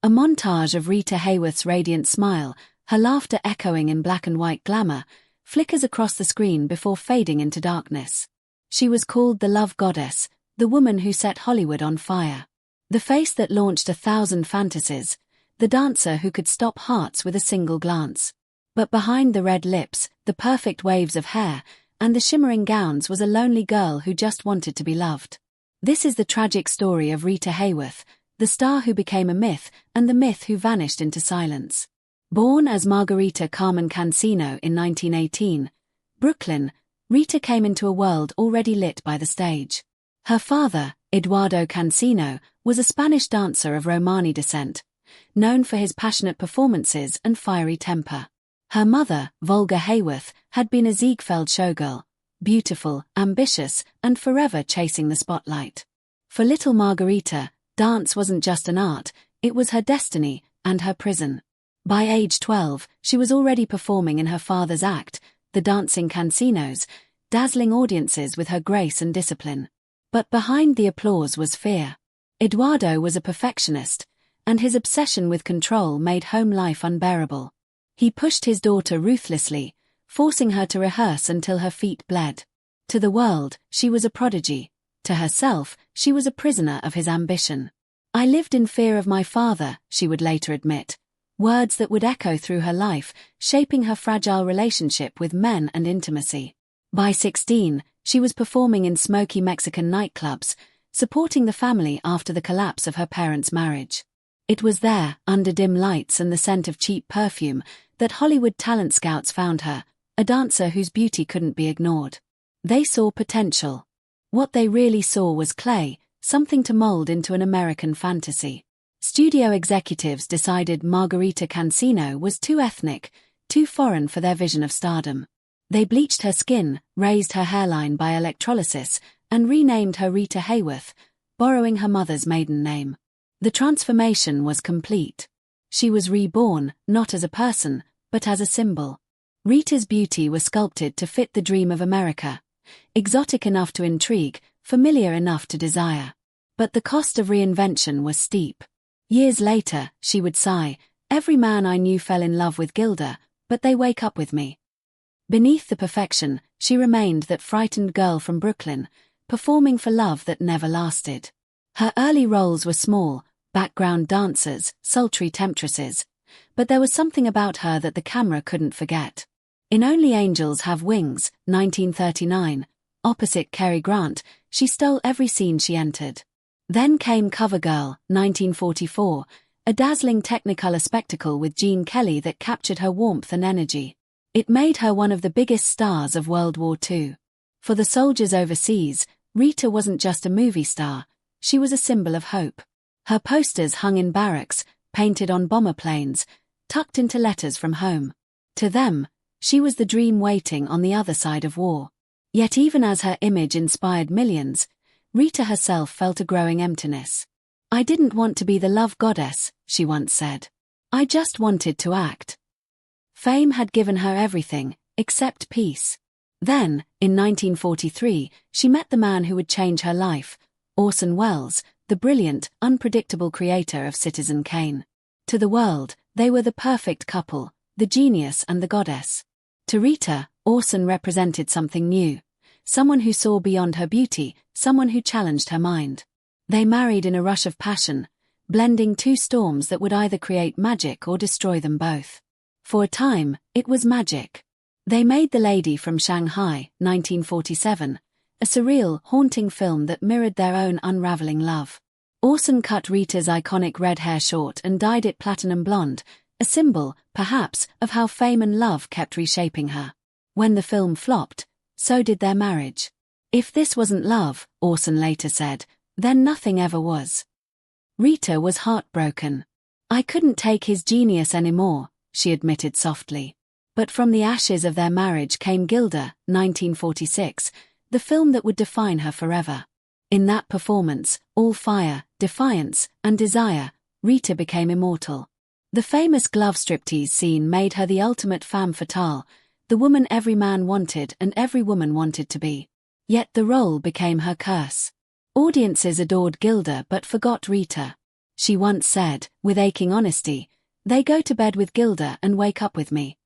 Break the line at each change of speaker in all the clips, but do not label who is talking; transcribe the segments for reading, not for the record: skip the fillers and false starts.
A montage of Rita Hayworth's radiant smile, her laughter echoing in black and white glamour, flickers across the screen before fading into darkness. She was called the love goddess, the woman who set Hollywood on fire. The face that launched 1,000 fantasies, the dancer who could stop hearts with a single glance. But behind the red lips, the perfect waves of hair, and the shimmering gowns was a lonely girl who just wanted to be loved. This is the tragic story of Rita Hayworth, the star who became a myth and the myth who vanished into silence. Born as Margarita Carmen Cansino in 1918, Brooklyn, Rita came into a world already lit by the stage. Her father, Eduardo Cansino, was a Spanish dancer of Romani descent, known for his passionate performances and fiery temper. Her mother, Volga Hayworth, had been a Ziegfeld showgirl, beautiful, ambitious, and forever chasing the spotlight. For little Margarita, dance wasn't just an art, it was her destiny and her prison. By age 12, she was already performing in her father's act, the Dancing Cansinos, dazzling audiences with her grace and discipline. But behind the applause was fear. Eduardo was a perfectionist, and his obsession with control made home life unbearable. He pushed his daughter ruthlessly, forcing her to rehearse until her feet bled. To the world, she was a prodigy. To herself, she was a prisoner of his ambition. "I lived in fear of my father," she would later admit, words that would echo through her life, shaping her fragile relationship with men and intimacy. By 16, she was performing in smoky Mexican nightclubs, supporting the family after the collapse of her parents' marriage. It was there, under dim lights and the scent of cheap perfume, that Hollywood talent scouts found her, a dancer whose beauty couldn't be ignored. They saw potential. What they really saw was clay, something to mold into an American fantasy. Studio executives decided Margarita Cansino was too ethnic, too foreign for their vision of stardom. They bleached her skin, raised her hairline by electrolysis, and renamed her Rita Hayworth, borrowing her mother's maiden name. The transformation was complete. She was reborn, not as a person, but as a symbol. Rita's beauty was sculpted to fit the dream of America, exotic enough to intrigue, familiar enough to desire. But the cost of reinvention was steep. Years later, she would sigh, "Every man I knew fell in love with Gilda, but they wake up with me." Beneath the perfection, she remained that frightened girl from Brooklyn, performing for love that never lasted. Her early roles were small, background dancers, sultry temptresses, but there was something about her that the camera couldn't forget. In Only Angels Have Wings, 1939, opposite Cary Grant, she stole every scene she entered. Then came CoverGirl, 1944, a dazzling Technicolor spectacle with Gene Kelly that captured her warmth and energy. It made her one of the biggest stars of World War II. For the soldiers overseas, Rita wasn't just a movie star, she was a symbol of hope. Her posters hung in barracks, painted on bomber planes, tucked into letters from home. To them, she was the dream waiting on the other side of war. Yet even as her image inspired millions, Rita herself felt a growing emptiness. "I didn't want to be the love goddess," she once said. "I just wanted to act." Fame had given her everything, except peace. Then, in 1943, she met the man who would change her life, Orson Welles, the brilliant, unpredictable creator of Citizen Kane. To the world, they were the perfect couple, the genius and the goddess. To Rita, Orson represented something new, someone who saw beyond her beauty, someone who challenged her mind. They married in a rush of passion, blending two storms that would either create magic or destroy them both. For a time, it was magic. They made The Lady from Shanghai, 1947, a surreal, haunting film that mirrored their own unraveling love. Orson cut Rita's iconic red hair short and dyed it platinum blonde, a symbol, perhaps, of how fame and love kept reshaping her. When the film flopped, so did their marriage. "If this wasn't love," Orson later said, "then nothing ever was." Rita was heartbroken. "I couldn't take his genius anymore," she admitted softly. But from the ashes of their marriage came Gilda, 1946, the film that would define her forever. In that performance, all fire, defiance, and desire, Rita became immortal. The famous glove striptease scene made her the ultimate femme fatale, the woman every man wanted and every woman wanted to be. Yet the role became her curse. Audiences adored Gilda but forgot Rita. She once said, with aching honesty, "They go to bed with Gilda and wake up with me."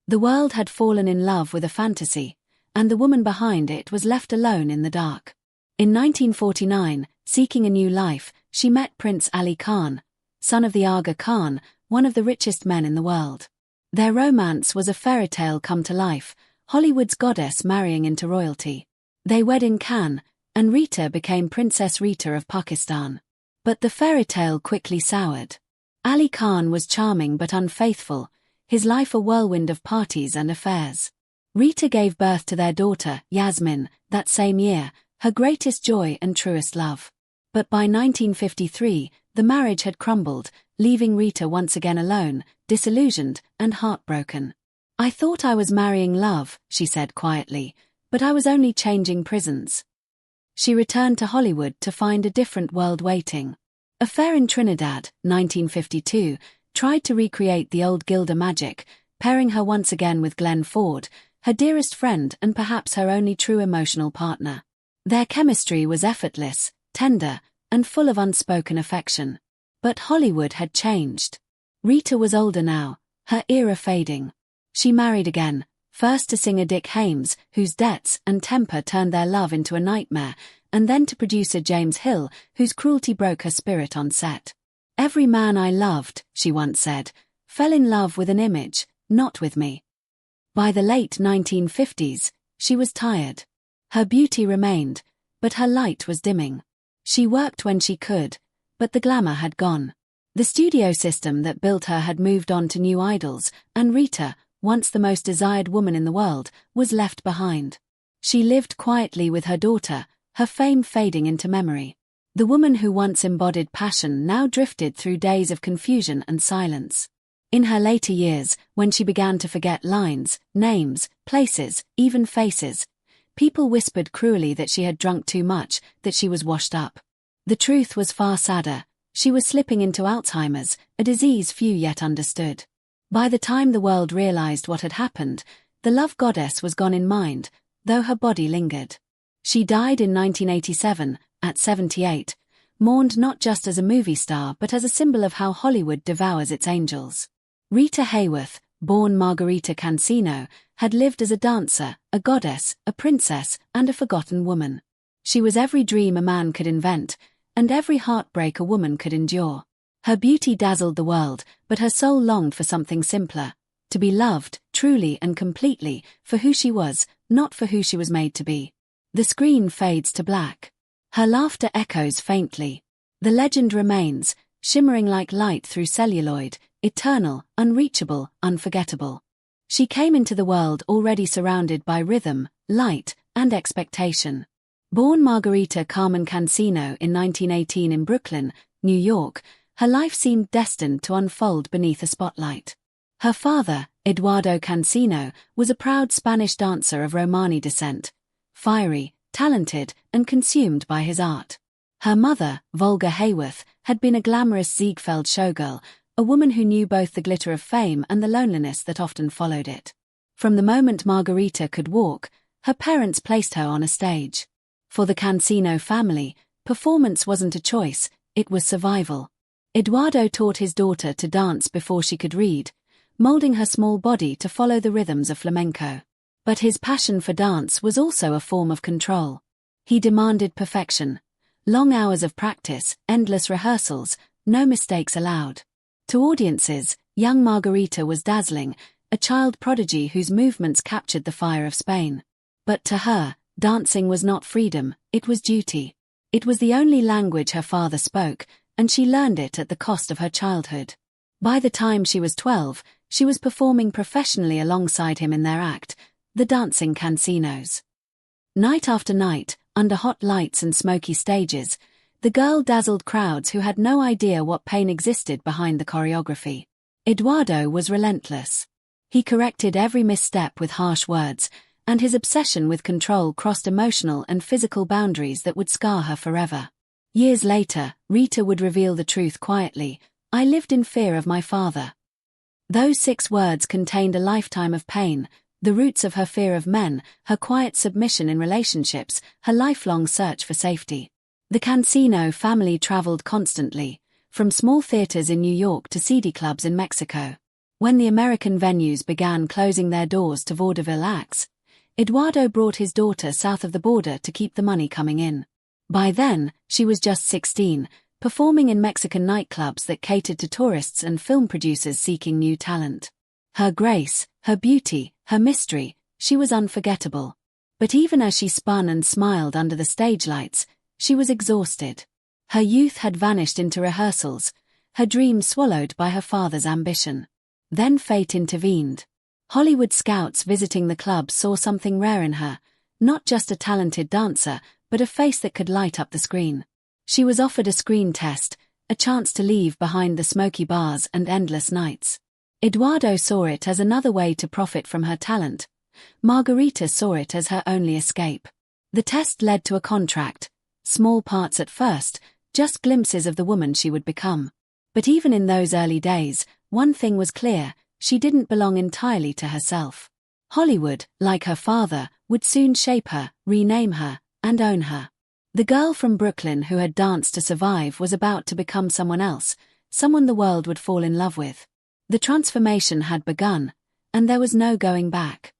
The world had fallen in love with a fantasy, and the woman behind it was left alone in the dark. In 1949, seeking a new life, she met Prince Ali Khan, son of the Aga Khan, one of the richest men in the world. Their romance was a fairy tale come to life, Hollywood's goddess marrying into royalty. They wed in Cannes, and Rita became Princess Rita of Pakistan. But the fairy tale quickly soured. Ali Khan was charming but unfaithful, his life a whirlwind of parties and affairs. Rita gave birth to their daughter, Yasmin, that same year, her greatest joy and truest love. But by 1953, the marriage had crumbled, leaving Rita once again alone, disillusioned and heartbroken. "I thought I was marrying love," she said quietly, "but I was only changing prisons." She returned to Hollywood to find a different world waiting. Affair in Trinidad, 1952, tried to recreate the old Gilda magic, pairing her once again with Glenn Ford, her dearest friend and perhaps her only true emotional partner. Their chemistry was effortless, tender, and full of unspoken affection. But Hollywood had changed. Rita was older now, her era fading. She married again, first to singer Dick Haymes, whose debts and temper turned their love into a nightmare, and then to producer James Hill, whose cruelty broke her spirit on set. "Every man I loved," she once said, "fell in love with an image, not with me." By the late 1950s, she was tired. Her beauty remained, but her light was dimming. She worked when she could, but the glamour had gone. The studio system that built her had moved on to new idols, and Rita, once the most desired woman in the world, was left behind. She lived quietly with her daughter, her fame fading into memory. The woman who once embodied passion now drifted through days of confusion and silence. In her later years, when she began to forget lines, names, places, even faces, people whispered cruelly that she had drunk too much, that she was washed up. The truth was far sadder. She was slipping into Alzheimer's, a disease few yet understood. By the time the world realized what had happened, the love goddess was gone in mind, though her body lingered. She died in 1987, at 78, mourned not just as a movie star but as a symbol of how Hollywood devours its angels. Rita Hayworth, born Margarita Cansino, had lived as a dancer, a goddess, a princess, and a forgotten woman. She was every dream a man could invent, and every heartbreak a woman could endure. Her beauty dazzled the world, but her soul longed for something simpler, to be loved, truly and completely, for who she was, not for who she was made to be. The screen fades to black. Her laughter echoes faintly. The legend remains, shimmering like light through celluloid, eternal, unreachable, unforgettable. She came into the world already surrounded by rhythm, light, and expectation. Born Margarita Carmen Cansino in 1918 in Brooklyn, New York, her life seemed destined to unfold beneath a spotlight. Her father, Eduardo Cansino, was a proud Spanish dancer of Romani descent, fiery, talented, and consumed by his art. Her mother, Volga Hayworth, had been a glamorous Ziegfeld showgirl, a woman who knew both the glitter of fame and the loneliness that often followed it. From the moment Margarita could walk, her parents placed her on a stage. For the Cansino family, performance wasn't a choice, it was survival. Eduardo taught his daughter to dance before she could read, molding her small body to follow the rhythms of flamenco. But his passion for dance was also a form of control. He demanded perfection. Long hours of practice, endless rehearsals, no mistakes allowed. To audiences, young Margarita was dazzling, a child prodigy whose movements captured the fire of Spain. But to her, dancing was not freedom, it was duty. It was the only language her father spoke, and she learned it at the cost of her childhood. By the time she was 12, she was performing professionally alongside him in their act, the Dancing Cansinos. Night after night, under hot lights and smoky stages, the girl dazzled crowds who had no idea what pain existed behind the choreography. Eduardo was relentless. He corrected every misstep with harsh words, and his obsession with control crossed emotional and physical boundaries that would scar her forever. Years later, Rita would reveal the truth quietly: "I lived in fear of my father." Those 6 words contained a lifetime of pain, the roots of her fear of men, her quiet submission in relationships, her lifelong search for safety. The Cansino family traveled constantly, from small theaters in New York to seedy clubs in Mexico. When the American venues began closing their doors to vaudeville acts, Eduardo brought his daughter south of the border to keep the money coming in. By then, she was just 16, performing in Mexican nightclubs that catered to tourists and film producers seeking new talent. Her grace, her beauty, her mystery, she was unforgettable. But even as she spun and smiled under the stage lights, she was exhausted. Her youth had vanished into rehearsals, her dreams swallowed by her father's ambition. Then fate intervened. Hollywood scouts visiting the club saw something rare in her, not just a talented dancer, but a face that could light up the screen. She was offered a screen test, a chance to leave behind the smoky bars and endless nights. Eduardo saw it as another way to profit from her talent. Margarita saw it as her only escape. The test led to a contract, small parts at first, just glimpses of the woman she would become. But even in those early days, one thing was clear, she didn't belong entirely to herself. Hollywood, like her father, would soon shape her, rename her, and own her. The girl from Brooklyn who had danced to survive was about to become someone else, someone the world would fall in love with. The transformation had begun, and there was no going back.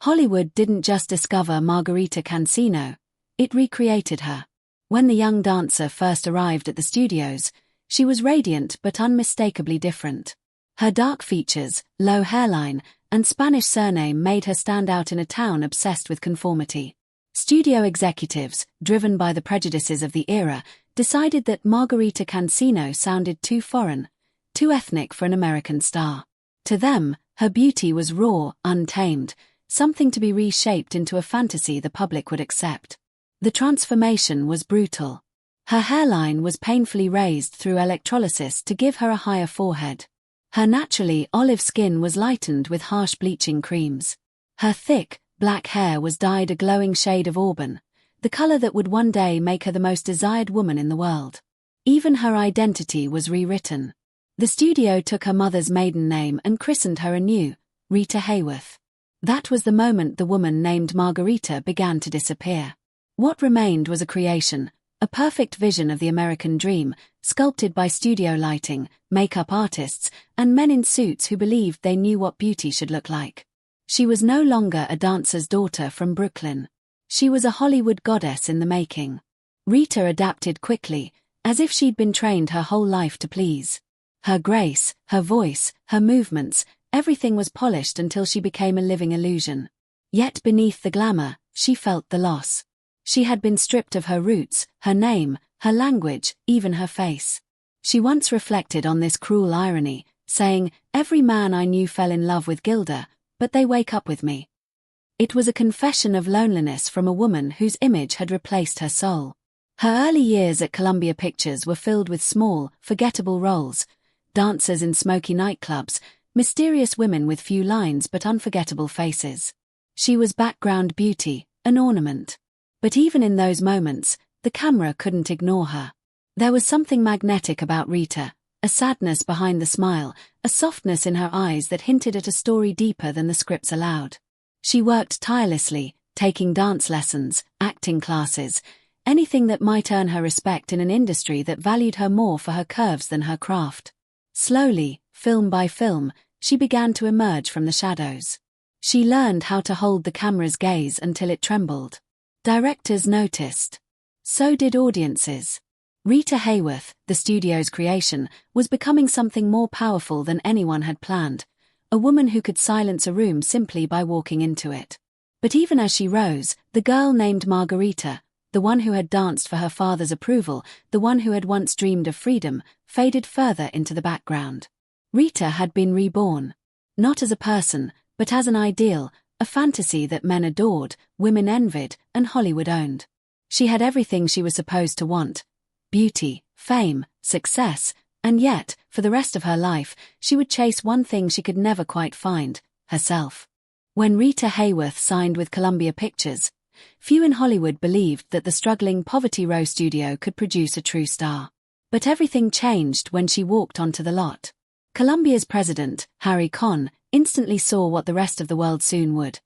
Hollywood didn't just discover Margarita Cansino, it recreated her. When the young dancer first arrived at the studios, she was radiant but unmistakably different. Her dark features, low hairline, and Spanish surname made her stand out in a town obsessed with conformity. Studio executives, driven by the prejudices of the era, decided that Margarita Cansino sounded too foreign, too ethnic for an American star. To them, her beauty was raw, untamed, something to be reshaped into a fantasy the public would accept. The transformation was brutal. Her hairline was painfully raised through electrolysis to give her a higher forehead. Her naturally olive skin was lightened with harsh bleaching creams. Her thick, black hair was dyed a glowing shade of auburn, the color that would one day make her the most desired woman in the world. Even her identity was rewritten. The studio took her mother's maiden name and christened her anew, Rita Hayworth. That was the moment the woman named Margarita began to disappear. What remained was a creation, a perfect vision of the American dream, sculpted by studio lighting, makeup artists, and men in suits who believed they knew what beauty should look like. She was no longer a dancer's daughter from Brooklyn. She was a Hollywood goddess in the making. Rita adapted quickly, as if she'd been trained her whole life to please. Her grace, her voice, her movements, everything was polished until she became a living illusion. Yet beneath the glamour, she felt the loss. She had been stripped of her roots, her name, her language, even her face. She once reflected on this cruel irony, saying, "Every man I knew fell in love with Gilda, but they wake up with me." It was a confession of loneliness from a woman whose image had replaced her soul. Her early years at Columbia Pictures were filled with small, forgettable roles, dancers in smoky nightclubs, mysterious women with few lines but unforgettable faces. She was background beauty, an ornament. But even in those moments, the camera couldn't ignore her. There was something magnetic about Rita, a sadness behind the smile, a softness in her eyes that hinted at a story deeper than the scripts allowed. She worked tirelessly, taking dance lessons, acting classes, anything that might earn her respect in an industry that valued her more for her curves than her craft. Slowly, film by film, she began to emerge from the shadows. She learned how to hold the camera's gaze until it trembled. Directors noticed. So did audiences. Rita Hayworth, the studio's creation, was becoming something more powerful than anyone had planned, a woman who could silence a room simply by walking into it. But even as she rose, the girl named Margarita, the one who had danced for her father's approval, the one who had once dreamed of freedom, faded further into the background. Rita had been reborn. Not as a person, but as an ideal, a fantasy that men adored, women envied, and Hollywood owned. She had everything she was supposed to want: beauty, fame, success, and yet, for the rest of her life, she would chase one thing she could never quite find: herself. When Rita Hayworth signed with Columbia Pictures, few in Hollywood believed that the struggling Poverty Row studio could produce a true star. But everything changed when she walked onto the lot. Columbia's president, Harry Conn, instantly saw what the rest of the world soon would: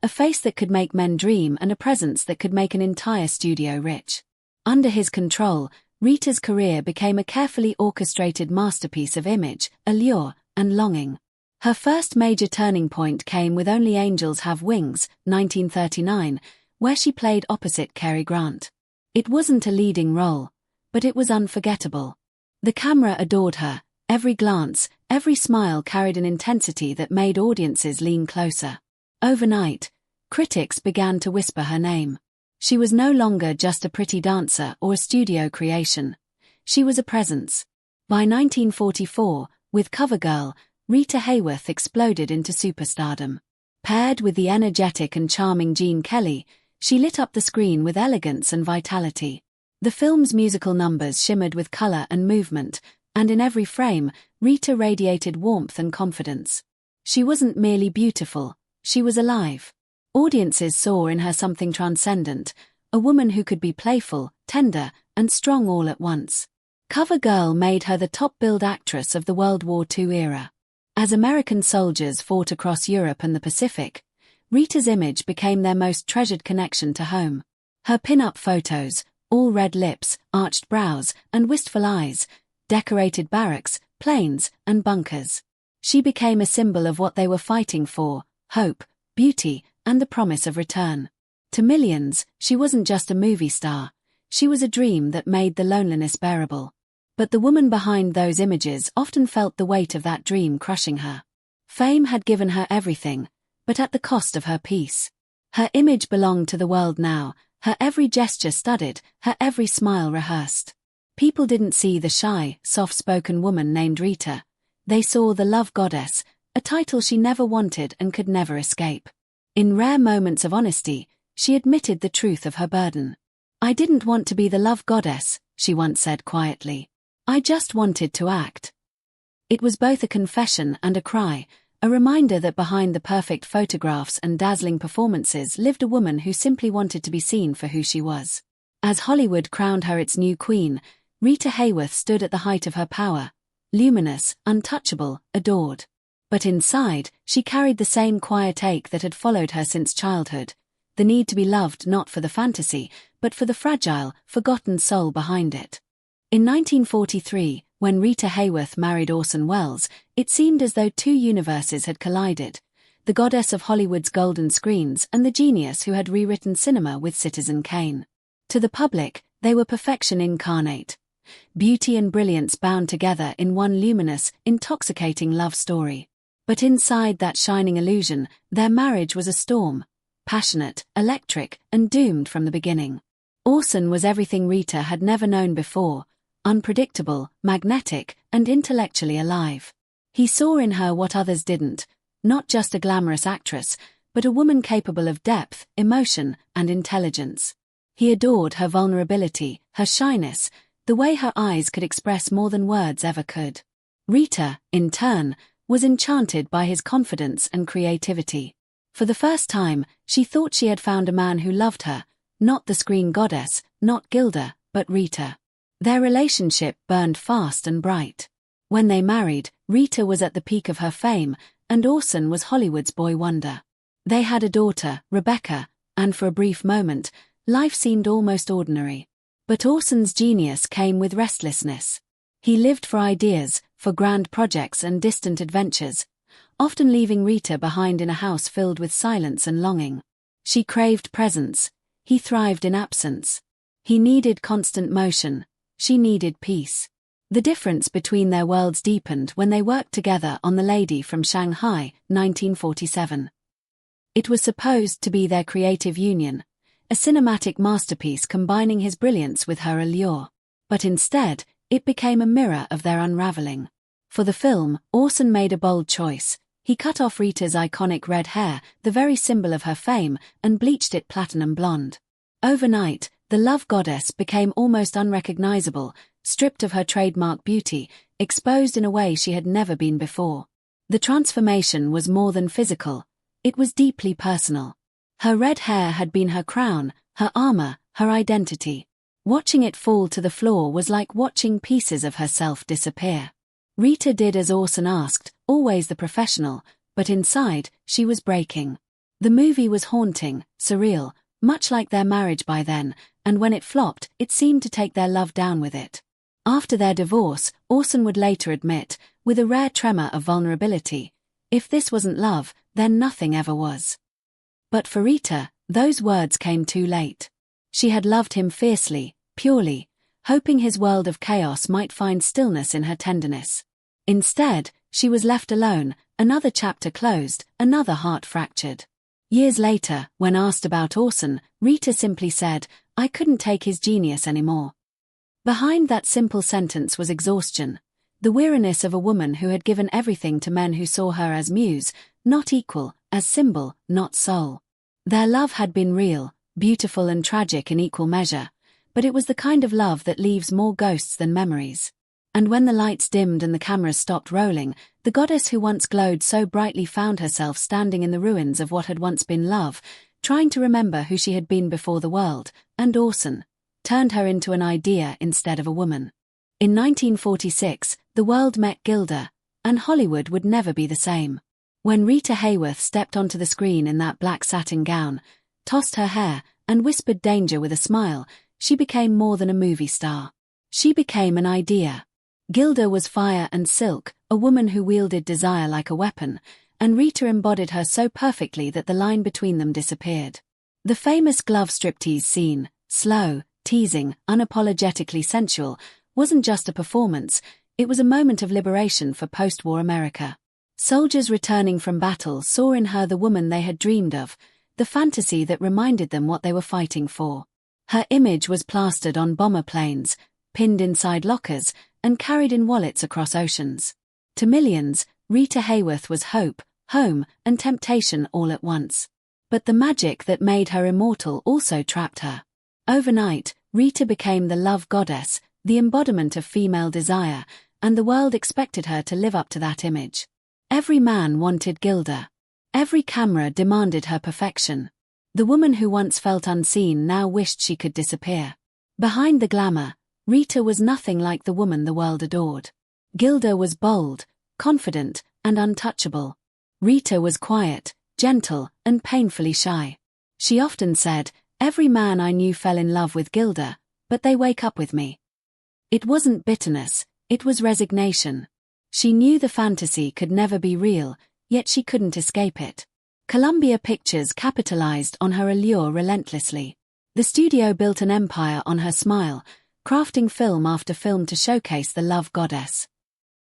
a face that could make men dream and a presence that could make an entire studio rich. Under his control, Rita's career became a carefully orchestrated masterpiece of image, allure, and longing. Her first major turning point came with Only Angels Have Wings, 1939, where she played opposite Cary Grant. It wasn't a leading role, but it was unforgettable. The camera adored her. Every glance, every smile carried an intensity that made audiences lean closer. Overnight, critics began to whisper her name. She was no longer just a pretty dancer or a studio creation. She was a presence. By 1944, with CoverGirl, Rita Hayworth exploded into superstardom. Paired with the energetic and charming Gene Kelly, she lit up the screen with elegance and vitality. The film's musical numbers shimmered with color and movement, and in every frame, Rita radiated warmth and confidence. She wasn't merely beautiful, she was alive. Audiences saw in her something transcendent, a woman who could be playful, tender, and strong all at once. CoverGirl made her the top-billed actress of the World War II era. As American soldiers fought across Europe and the Pacific, Rita's image became their most treasured connection to home. Her pin-up photos, all red lips, arched brows, and wistful eyes, decorated barracks, planes, and bunkers. She became a symbol of what they were fighting for: hope, beauty, and the promise of return. To millions, she wasn't just a movie star, she was a dream that made the loneliness bearable. But the woman behind those images often felt the weight of that dream crushing her. Fame had given her everything, but at the cost of her peace. Her image belonged to the world now, her every gesture studied, her every smile rehearsed. People didn't see the shy, soft-spoken woman named Rita. They saw the love goddess, a title she never wanted and could never escape. In rare moments of honesty, she admitted the truth of her burden. "I didn't want to be the love goddess," she once said quietly. "I just wanted to act." It was both a confession and a cry, a reminder that behind the perfect photographs and dazzling performances lived a woman who simply wanted to be seen for who she was. As Hollywood crowned her its new queen, Rita Hayworth stood at the height of her power, luminous, untouchable, adored. But inside, she carried the same quiet ache that had followed her since childhood, the need to be loved not for the fantasy, but for the fragile, forgotten soul behind it. In 1943, when Rita Hayworth married Orson Welles, it seemed as though two universes had collided: the goddess of Hollywood's golden screens and the genius who had rewritten cinema with Citizen Kane. To the public, they were perfection incarnate. Beauty and brilliance bound together in one luminous, intoxicating love story. But inside that shining illusion, their marriage was a storm. Passionate, electric, and doomed from the beginning. Orson was everything Rita had never known before: unpredictable, magnetic, and intellectually alive. He saw in her what others didn't, not just a glamorous actress, but a woman capable of depth, emotion, and intelligence. He adored her vulnerability, her shyness, the way her eyes could express more than words ever could. Rita, in turn, was enchanted by his confidence and creativity. For the first time, she thought she had found a man who loved her, not the screen goddess, not Gilda, but Rita. Their relationship burned fast and bright. When they married, Rita was at the peak of her fame, and Orson was Hollywood's boy wonder. They had a daughter, Rebecca, and for a brief moment, life seemed almost ordinary. But Orson's genius came with restlessness. He lived for ideas, for grand projects and distant adventures, often leaving Rita behind in a house filled with silence and longing. She craved presence. He thrived in absence. He needed constant motion. She needed peace. The difference between their worlds deepened when they worked together on The Lady from Shanghai, 1947. It was supposed to be their creative union, a cinematic masterpiece combining his brilliance with her allure. But instead, it became a mirror of their unraveling. For the film, Orson made a bold choice. He cut off Rita's iconic red hair, the very symbol of her fame, and bleached it platinum blonde. Overnight, the love goddess became almost unrecognizable, stripped of her trademark beauty, exposed in a way she had never been before. The transformation was more than physical. It was deeply personal. Her red hair had been her crown, her armor, her identity. Watching it fall to the floor was like watching pieces of herself disappear. Rita did as Orson asked, always the professional, but inside, she was breaking. The movie was haunting, surreal, much like their marriage by then, and when it flopped, it seemed to take their love down with it. After their divorce, Orson would later admit, with a rare tremor of vulnerability, if this wasn't love, then nothing ever was. But for Rita, those words came too late. She had loved him fiercely, purely, hoping his world of chaos might find stillness in her tenderness. Instead, she was left alone, another chapter closed, another heart fractured. Years later, when asked about Orson, Rita simply said, "I couldn't take his genius anymore." Behind that simple sentence was exhaustion, the weariness of a woman who had given everything to men who saw her as muse, not equal, as symbol, not soul. Their love had been real, beautiful and tragic in equal measure, but it was the kind of love that leaves more ghosts than memories. And when the lights dimmed and the cameras stopped rolling, the goddess who once glowed so brightly found herself standing in the ruins of what had once been love, trying to remember who she had been before the world, and Orson turned her into an idea instead of a woman. In 1946, the world met Gilda, and Hollywood would never be the same. When Rita Hayworth stepped onto the screen in that black satin gown, tossed her hair, and whispered danger with a smile, she became more than a movie star. She became an idea. Gilda was fire and silk, a woman who wielded desire like a weapon, and Rita embodied her so perfectly that the line between them disappeared. The famous glove striptease scene, slow, teasing, unapologetically sensual, wasn't just a performance, it was a moment of liberation for post-war America. Soldiers returning from battle saw in her the woman they had dreamed of, the fantasy that reminded them what they were fighting for. Her image was plastered on bomber planes, pinned inside lockers, and carried in wallets across oceans. To millions, Rita Hayworth was hope, home, and temptation all at once. But the magic that made her immortal also trapped her. Overnight, Rita became the love goddess, the embodiment of female desire, and the world expected her to live up to that image. Every man wanted Gilda. Every camera demanded her perfection. The woman who once felt unseen now wished she could disappear. Behind the glamour, Rita was nothing like the woman the world adored. Gilda was bold, confident, and untouchable. Rita was quiet, gentle, and painfully shy. She often said, "Every man I knew fell in love with Gilda, but they wake up with me." It wasn't bitterness, it was resignation. She knew the fantasy could never be real, yet she couldn't escape it. Columbia Pictures capitalized on her allure relentlessly. The studio built an empire on her smile, crafting film after film to showcase the love goddess.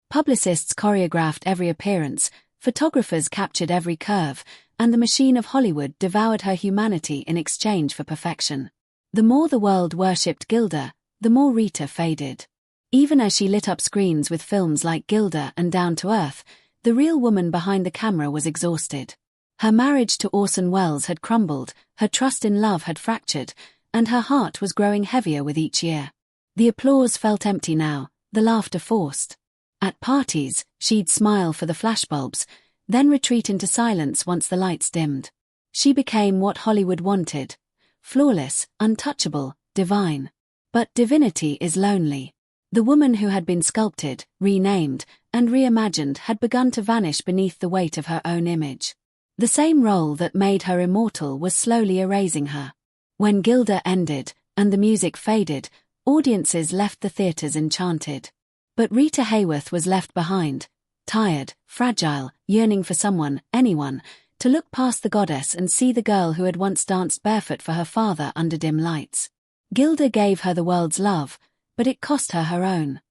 Publicists choreographed every appearance, photographers captured every curve, and the machine of Hollywood devoured her humanity in exchange for perfection. The more the world worshipped Gilda, the more Rita faded. Even as she lit up screens with films like Gilda and Down to Earth, the real woman behind the camera was exhausted. Her marriage to Orson Welles had crumbled, her trust in love had fractured, and her heart was growing heavier with each year. The applause felt empty now, the laughter forced. At parties, she'd smile for the flashbulbs, then retreat into silence once the lights dimmed. She became what Hollywood wanted: flawless, untouchable, divine. But divinity is lonely. The woman who had been sculpted, renamed, and reimagined had begun to vanish beneath the weight of her own image. The same role that made her immortal was slowly erasing her. When Gilda ended, and the music faded, audiences left the theaters enchanted. But Rita Hayworth was left behind, tired, fragile, yearning for someone, anyone, to look past the goddess and see the girl who had once danced barefoot for her father under dim lights. Gilda gave her the world's love, but it cost her her own.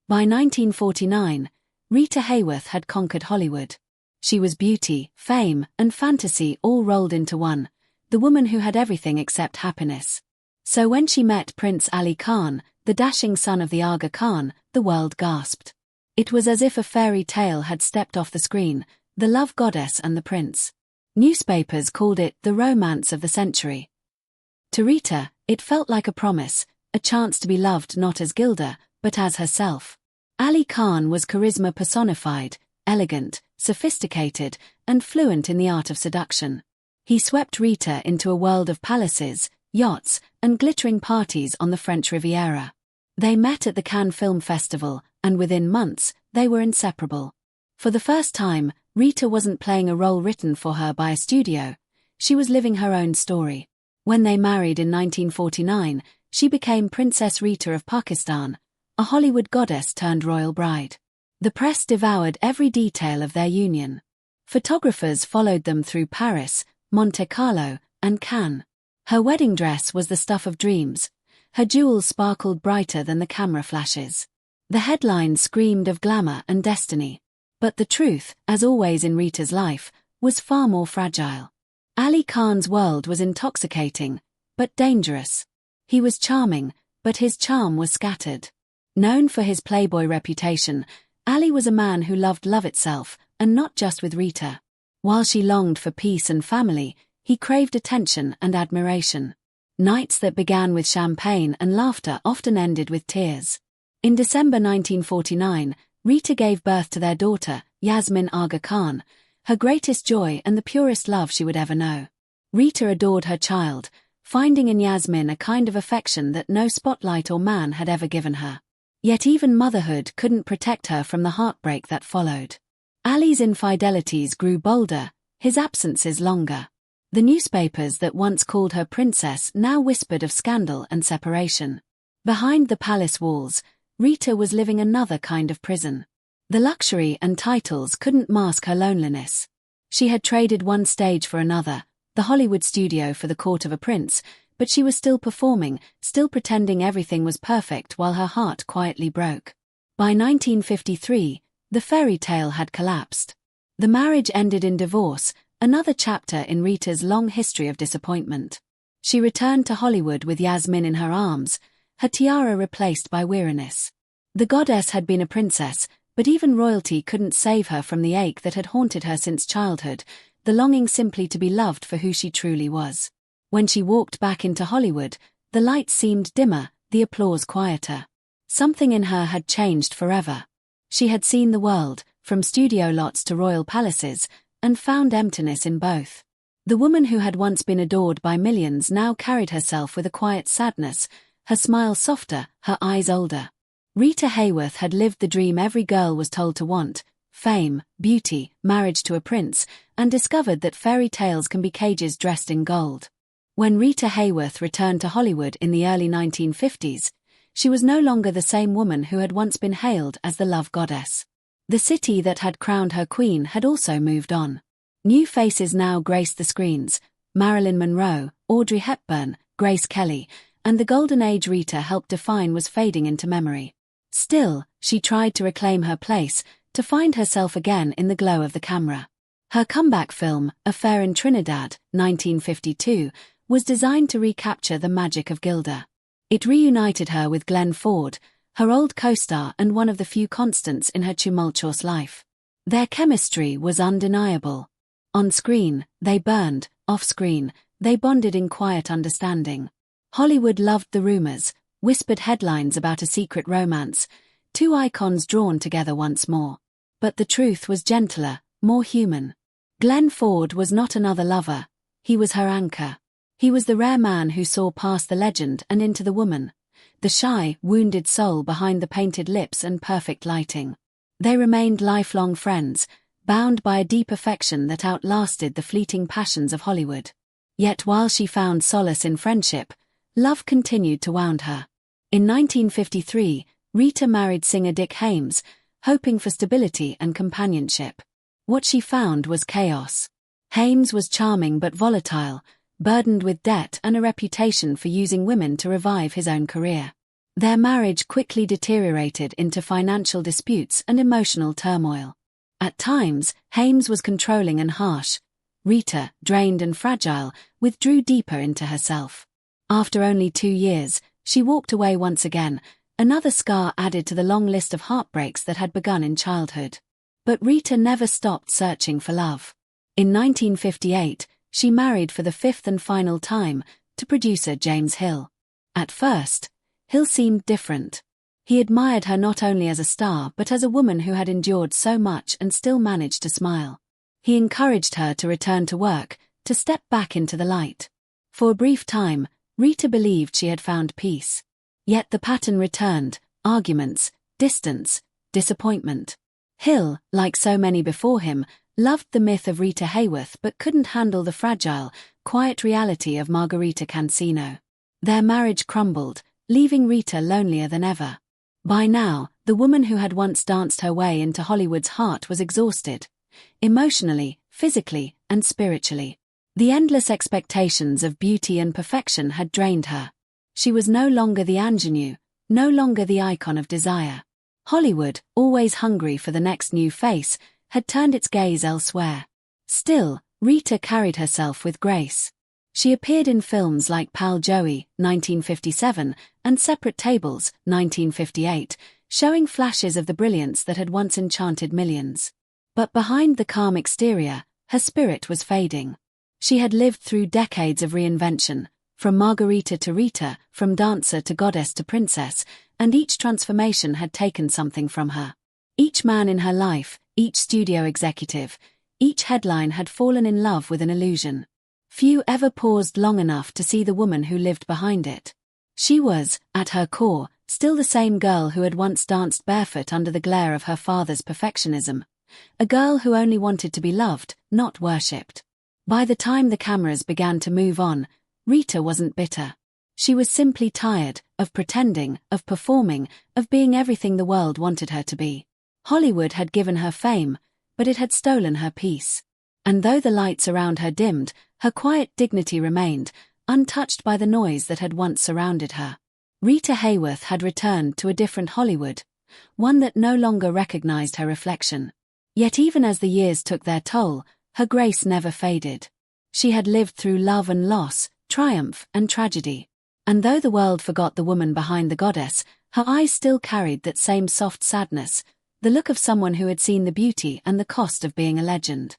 By 1949, Rita Hayworth had conquered Hollywood. She was beauty, fame, and fantasy all rolled into one, the woman who had everything except happiness. So when she met Prince Ali Khan, the dashing son of the Aga Khan, the world gasped. It was as if a fairy tale had stepped off the screen, the love goddess and the prince. Newspapers called it the romance of the century. To Rita, it felt like a promise, a chance to be loved not as Gilda, but as herself. Ali Khan was charisma personified, elegant, sophisticated, and fluent in the art of seduction. He swept Rita into a world of palaces, yachts, and glittering parties on the French Riviera. They met at the Cannes Film Festival, and within months, they were inseparable. For the first time, Rita wasn't playing a role written for her by a studio. She was living her own story. When they married in 1949, she became Princess Rita of Pakistan, a Hollywood goddess turned royal bride. The press devoured every detail of their union. Photographers followed them through Paris, Monte Carlo, and Cannes. Her wedding dress was the stuff of dreams. Her jewels sparkled brighter than the camera flashes. The headlines screamed of glamour and destiny. But the truth, as always in Rita's life, was far more fragile. Ali Khan's world was intoxicating, but dangerous. He was charming, but his charm was scattered. Known for his playboy reputation, Ali was a man who loved love itself, and not just with Rita. While she longed for peace and family, he craved attention and admiration. Nights that began with champagne and laughter often ended with tears. In December 1949, Rita gave birth to their daughter, Yasmin Aga Khan, her greatest joy and the purest love she would ever know. Rita adored her child, finding in Yasmin a kind of affection that no spotlight or man had ever given her. Yet even motherhood couldn't protect her from the heartbreak that followed. Ali's infidelities grew bolder, his absences longer. The newspapers that once called her princess now whispered of scandal and separation. Behind the palace walls, Rita was living another kind of prison. The luxury and titles couldn't mask her loneliness. She had traded one stage for another, the Hollywood studio for the court of a prince, but she was still performing, still pretending everything was perfect while her heart quietly broke. By 1953, the fairy tale had collapsed. The marriage ended in divorce, another chapter in Rita's long history of disappointment. She returned to Hollywood with Yasmin in her arms, her tiara replaced by weariness. The goddess had been a princess, but even royalty couldn't save her from the ache that had haunted her since childhood, the longing simply to be loved for who she truly was. When she walked back into Hollywood, the lights seemed dimmer, the applause quieter. Something in her had changed forever. She had seen the world, from studio lots to royal palaces, and found emptiness in both. The woman who had once been adored by millions now carried herself with a quiet sadness, her smile softer, her eyes older. Rita Hayworth had lived the dream every girl was told to want: fame, beauty, marriage to a prince, and discovered that fairy tales can be cages dressed in gold. When Rita Hayworth returned to Hollywood in the early 1950s, she was no longer the same woman who had once been hailed as the love goddess. The city that had crowned her queen had also moved on. New faces now graced the screens: Marilyn Monroe, Audrey Hepburn, Grace Kelly, and the golden age Rita helped define was fading into memory. Still, she tried to reclaim her place, to find herself again in the glow of the camera. Her comeback film, Affair in Trinidad, 1952, was designed to recapture the magic of Gilda. It reunited her with Glenn Ford, her old co-star and one of the few constants in her tumultuous life. Their chemistry was undeniable. On screen, they burned; off-screen, they bonded in quiet understanding. Hollywood loved the rumors, whispered headlines about a secret romance, two icons drawn together once more. But the truth was gentler, more human. Glenn Ford was not another lover, he was her anchor. He was the rare man who saw past the legend and into the woman, the shy, wounded soul behind the painted lips and perfect lighting. They remained lifelong friends, bound by a deep affection that outlasted the fleeting passions of Hollywood. Yet while she found solace in friendship, love continued to wound her. In 1953, Rita married singer Dick Haymes, hoping for stability and companionship. What she found was chaos. Haymes was charming but volatile, burdened with debt and a reputation for using women to revive his own career. Their marriage quickly deteriorated into financial disputes and emotional turmoil. At times, Haymes was controlling and harsh. Rita, drained and fragile, withdrew deeper into herself. After only 2 years, she walked away once again, another scar added to the long list of heartbreaks that had begun in childhood. But Rita never stopped searching for love. In 1958, she married for the 5th and final time, to producer James Hill. At first, Hill seemed different. He admired her not only as a star but as a woman who had endured so much and still managed to smile. He encouraged her to return to work, to step back into the light. For a brief time, Rita believed she had found peace. Yet the pattern returned: arguments, distance, disappointment. Hill, like so many before him, loved the myth of Rita Hayworth but couldn't handle the fragile, quiet reality of Margarita Cansino. Their marriage crumbled, leaving Rita lonelier than ever. By now, the woman who had once danced her way into Hollywood's heart was exhausted. Emotionally, physically, and spiritually. The endless expectations of beauty and perfection had drained her. She was no longer the ingenue, no longer the icon of desire. Hollywood, always hungry for the next new face, had turned its gaze elsewhere. Still, Rita carried herself with grace. She appeared in films like Pal Joey, 1957, and Separate Tables, 1958, showing flashes of the brilliance that had once enchanted millions. But behind the calm exterior, her spirit was fading. She had lived through decades of reinvention, from Margarita to Rita, from dancer to goddess to princess, and each transformation had taken something from her. Each man in her life, each studio executive, each headline had fallen in love with an illusion. Few ever paused long enough to see the woman who lived behind it. She was, at her core, still the same girl who had once danced barefoot under the glare of her father's perfectionism. A girl who only wanted to be loved, not worshipped. By the time the cameras began to move on, Rita wasn't bitter. She was simply tired of pretending, of performing, of being everything the world wanted her to be. Hollywood had given her fame, but it had stolen her peace. And though the lights around her dimmed, her quiet dignity remained, untouched by the noise that had once surrounded her. Rita Hayworth had returned to a different Hollywood, one that no longer recognized her reflection. Yet even as the years took their toll, her grace never faded. She had lived through love and loss, triumph and tragedy. And though the world forgot the woman behind the goddess, her eyes still carried that same soft sadness, the look of someone who had seen the beauty and the cost of being a legend.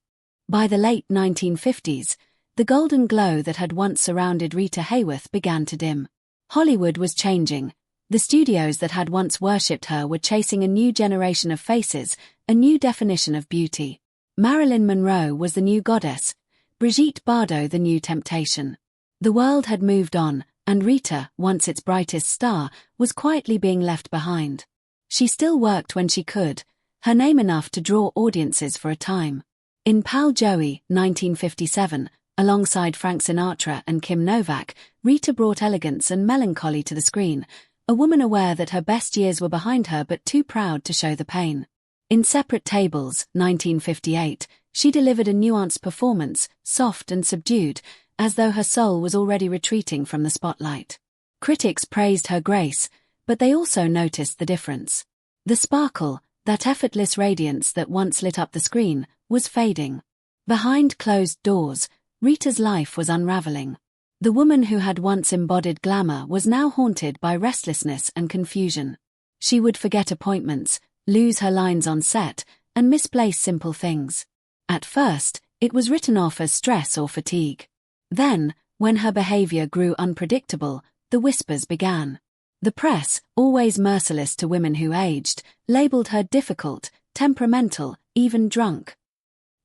By the late 1950s, the golden glow that had once surrounded Rita Hayworth began to dim. Hollywood was changing. The studios that had once worshipped her were chasing a new generation of faces, a new definition of beauty. Marilyn Monroe was the new goddess, Brigitte Bardot the new temptation. The world had moved on, and Rita, once its brightest star, was quietly being left behind. She still worked when she could, her name enough to draw audiences for a time. In Pal Joey, 1957, alongside Frank Sinatra and Kim Novak, Rita brought elegance and melancholy to the screen, a woman aware that her best years were behind her but too proud to show the pain. In Separate Tables, 1958, she delivered a nuanced performance, soft and subdued, as though her soul was already retreating from the spotlight. Critics praised her grace, but they also noticed the difference. The sparkle, that effortless radiance that once lit up the screen, was fading. Behind closed doors, Rita's life was unraveling. The woman who had once embodied glamour was now haunted by restlessness and confusion. She would forget appointments, lose her lines on set, and misplace simple things. At first, it was written off as stress or fatigue. Then, when her behavior grew unpredictable, the whispers began. The press, always merciless to women who aged, labeled her difficult, temperamental, even drunk.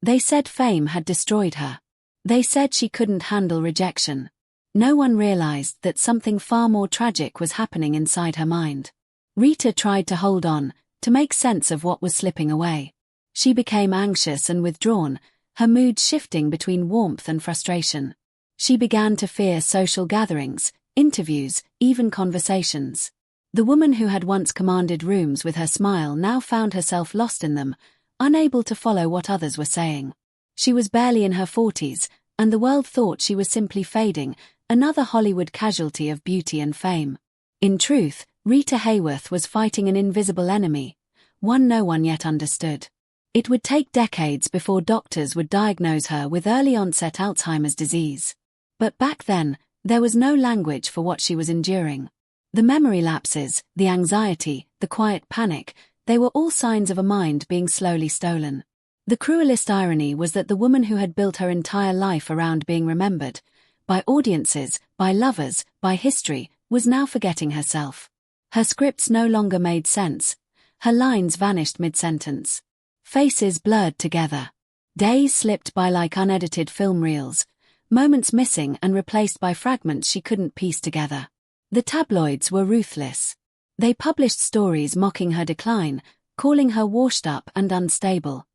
They said fame had destroyed her. They said she couldn't handle rejection. No one realized that something far more tragic was happening inside her mind. Rita tried to hold on, to make sense of what was slipping away. She became anxious and withdrawn, her mood shifting between warmth and frustration. She began to fear social gatherings, interviews, even conversations. The woman who had once commanded rooms with her smile now found herself lost in them, unable to follow what others were saying. She was barely in her 40s, and the world thought she was simply fading, another Hollywood casualty of beauty and fame. In truth, Rita Hayworth was fighting an invisible enemy, one no one yet understood. It would take decades before doctors would diagnose her with early-onset Alzheimer's disease. But back then, there was no language for what she was enduring. The memory lapses, the anxiety, the quiet panic, they were all signs of a mind being slowly stolen. The cruelest irony was that the woman who had built her entire life around being remembered, by audiences, by lovers, by history, was now forgetting herself. Her scripts no longer made sense. Her lines vanished mid-sentence. Faces blurred together. Days slipped by like unedited film reels, moments missing and replaced by fragments she couldn't piece together. The tabloids were ruthless. They published stories mocking her decline, calling her washed up and unstable.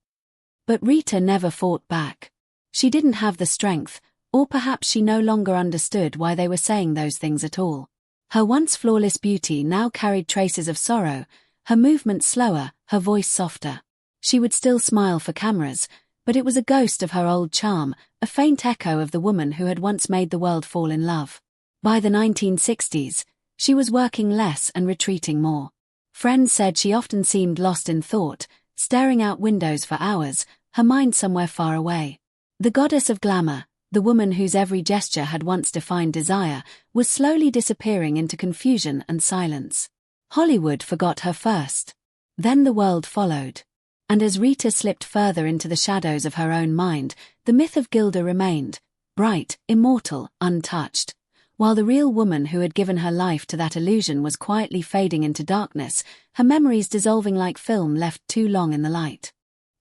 But Rita never fought back. She didn't have the strength, or perhaps she no longer understood why they were saying those things at all. Her once flawless beauty now carried traces of sorrow, her movements slower, her voice softer. She would still smile for cameras, but it was a ghost of her old charm, a faint echo of the woman who had once made the world fall in love. By the 1960s, she was working less and retreating more. Friends said she often seemed lost in thought, staring out windows for hours, her mind somewhere far away. The goddess of glamour, the woman whose every gesture had once defined desire, was slowly disappearing into confusion and silence. Hollywood forgot her first. Then the world followed. And as Rita slipped further into the shadows of her own mind, the myth of Gilda remained, bright, immortal, untouched. While the real woman who had given her life to that illusion was quietly fading into darkness, her memories dissolving like film left too long in the light.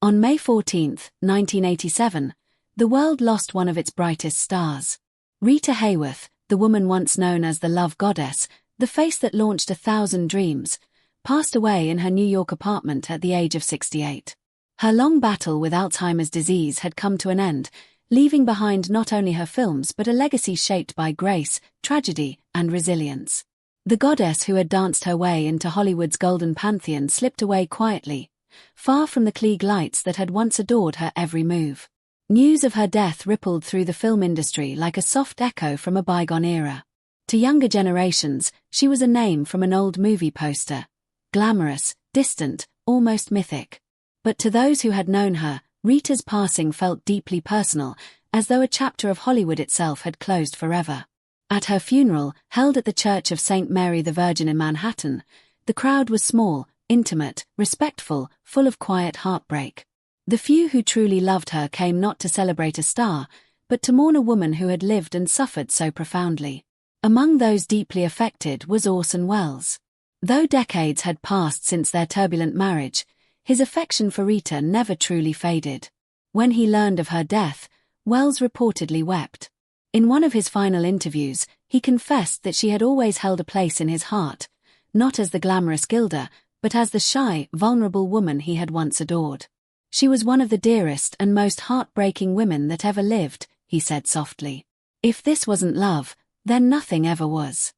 On May 14, 1987, the world lost one of its brightest stars. Rita Hayworth, the woman once known as the love goddess, the face that launched 1,000 dreams, passed away in her New York apartment at the age of 68. Her long battle with Alzheimer's disease had come to an end, leaving behind not only her films but a legacy shaped by grace, tragedy, and resilience. The goddess who had danced her way into Hollywood's golden pantheon slipped away quietly, far from the Klieg lights that had once adored her every move. News of her death rippled through the film industry like a soft echo from a bygone era. To younger generations, she was a name from an old movie poster. Glamorous, distant, almost mythic. But to those who had known her, Rita's passing felt deeply personal, as though a chapter of Hollywood itself had closed forever. At her funeral, held at the Church of St. Mary the Virgin in Manhattan, the crowd was small, intimate, respectful, full of quiet heartbreak. The few who truly loved her came not to celebrate a star, but to mourn a woman who had lived and suffered so profoundly. Among those deeply affected was Orson Welles. Though decades had passed since their turbulent marriage, his affection for Rita never truly faded. When he learned of her death, Welles reportedly wept. In one of his final interviews, he confessed that she had always held a place in his heart, not as the glamorous Gilda, but as the shy, vulnerable woman he had once adored. She was one of the dearest and most heartbreaking women that ever lived, he said softly. If this wasn't love, then nothing ever was.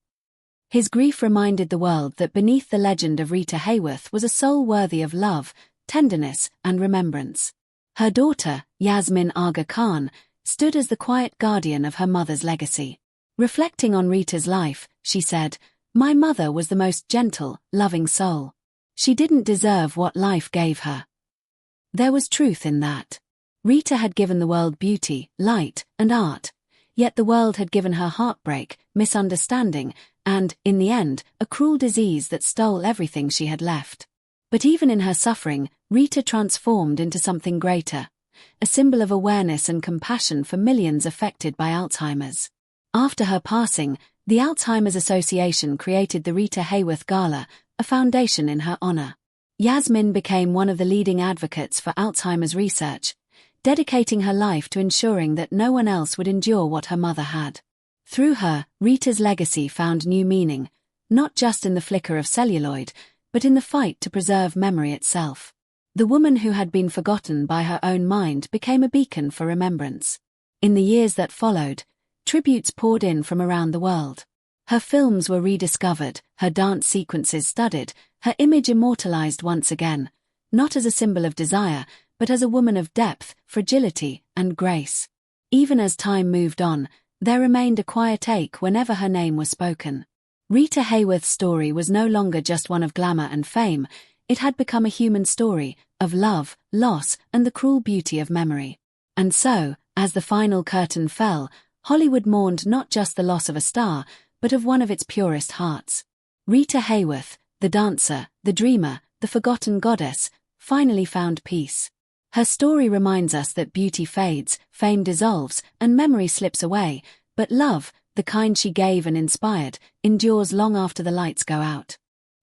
His grief reminded the world that beneath the legend of Rita Hayworth was a soul worthy of love, tenderness, and remembrance. Her daughter, Yasmin Aga Khan, stood as the quiet guardian of her mother's legacy. Reflecting on Rita's life, she said, "My mother was the most gentle, loving soul. She didn't deserve what life gave her." There was truth in that. Rita had given the world beauty, light, and art, yet the world had given her heartbreak, misunderstanding, and, in the end, a cruel disease that stole everything she had left. But even in her suffering, Rita transformed into something greater, a symbol of awareness and compassion for millions affected by Alzheimer's. After her passing, the Alzheimer's Association created the Rita Hayworth Gala, a foundation in her honor. Yasmin became one of the leading advocates for Alzheimer's research, dedicating her life to ensuring that no one else would endure what her mother had. Through her, Rita's legacy found new meaning, not just in the flicker of celluloid, but in the fight to preserve memory itself. The woman who had been forgotten by her own mind became a beacon for remembrance. In the years that followed, tributes poured in from around the world. Her films were rediscovered, her dance sequences studied, her image immortalized once again, not as a symbol of desire, but as a woman of depth, fragility, and grace. Even as time moved on, there remained a quiet ache whenever her name was spoken. Rita Hayworth's story was no longer just one of glamour and fame, it had become a human story, of love, loss, and the cruel beauty of memory. And so, as the final curtain fell, Hollywood mourned not just the loss of a star, but of one of its purest hearts. Rita Hayworth, the dancer, the dreamer, the forgotten goddess, finally found peace. Her story reminds us that beauty fades, fame dissolves, and memory slips away, but love, the kind she gave and inspired, endures long after the lights go out.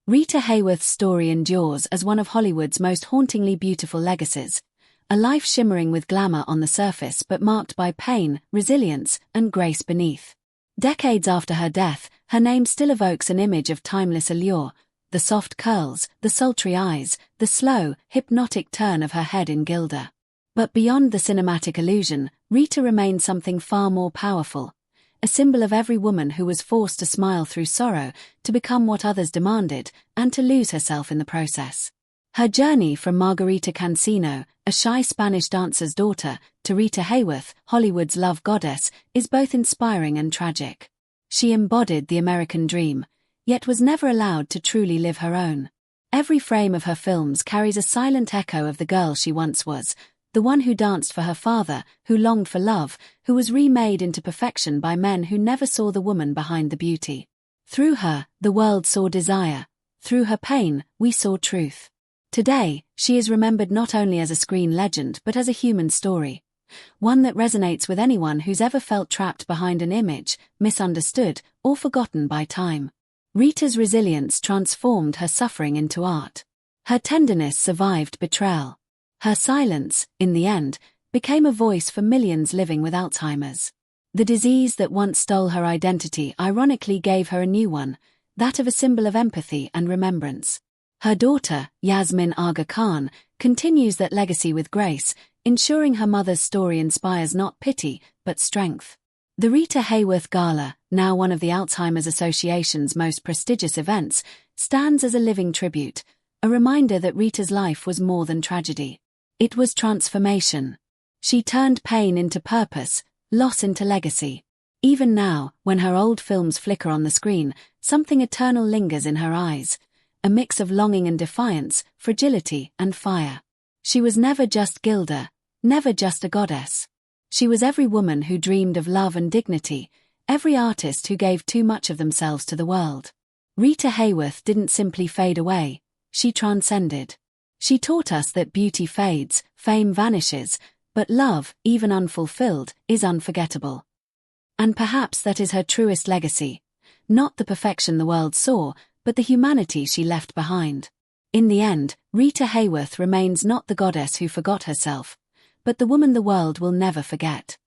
Rita Hayworth's story endures as one of Hollywood's most hauntingly beautiful legacies, a life shimmering with glamour on the surface but marked by pain, resilience, and grace beneath. Decades after her death, her name still evokes an image of timeless allure, the soft curls, the sultry eyes, the slow, hypnotic turn of her head in Gilda. But beyond the cinematic illusion, Rita remained something far more powerful. A symbol of every woman who was forced to smile through sorrow, to become what others demanded, and to lose herself in the process. Her journey from Margarita Cansino, a shy Spanish dancer's daughter, to Rita Hayworth, Hollywood's love goddess, is both inspiring and tragic. She embodied the American dream, yet was never allowed to truly live her own. Every frame of her films carries a silent echo of the girl she once was, the one who danced for her father, who longed for love, who was remade into perfection by men who never saw the woman behind the beauty. Through her, the world saw desire. Through her pain, we saw truth. Today, she is remembered not only as a screen legend but as a human story. One that resonates with anyone who's ever felt trapped behind an image, misunderstood, or forgotten by time. Rita's resilience transformed her suffering into art. Her tenderness survived betrayal. Her silence, in the end, became a voice for millions living with Alzheimer's. The disease that once stole her identity ironically gave her a new one, that of a symbol of empathy and remembrance. Her daughter, Yasmin Aga Khan, continues that legacy with grace, ensuring her mother's story inspires not pity, but strength. The Rita Hayworth Gala, now one of the Alzheimer's Association's most prestigious events, stands as a living tribute, a reminder that Rita's life was more than tragedy. It was transformation. She turned pain into purpose, loss into legacy. Even now, when her old films flicker on the screen, something eternal lingers in her eyes, a mix of longing and defiance, fragility and fire. She was never just Gilda, never just a goddess. She was every woman who dreamed of love and dignity, every artist who gave too much of themselves to the world. Rita Hayworth didn't simply fade away, she transcended. She taught us that beauty fades, fame vanishes, but love, even unfulfilled, is unforgettable. And perhaps that is her truest legacy. Not the perfection the world saw, but the humanity she left behind. In the end, Rita Hayworth remains not the goddess who forgot herself, but the woman the world will never forget.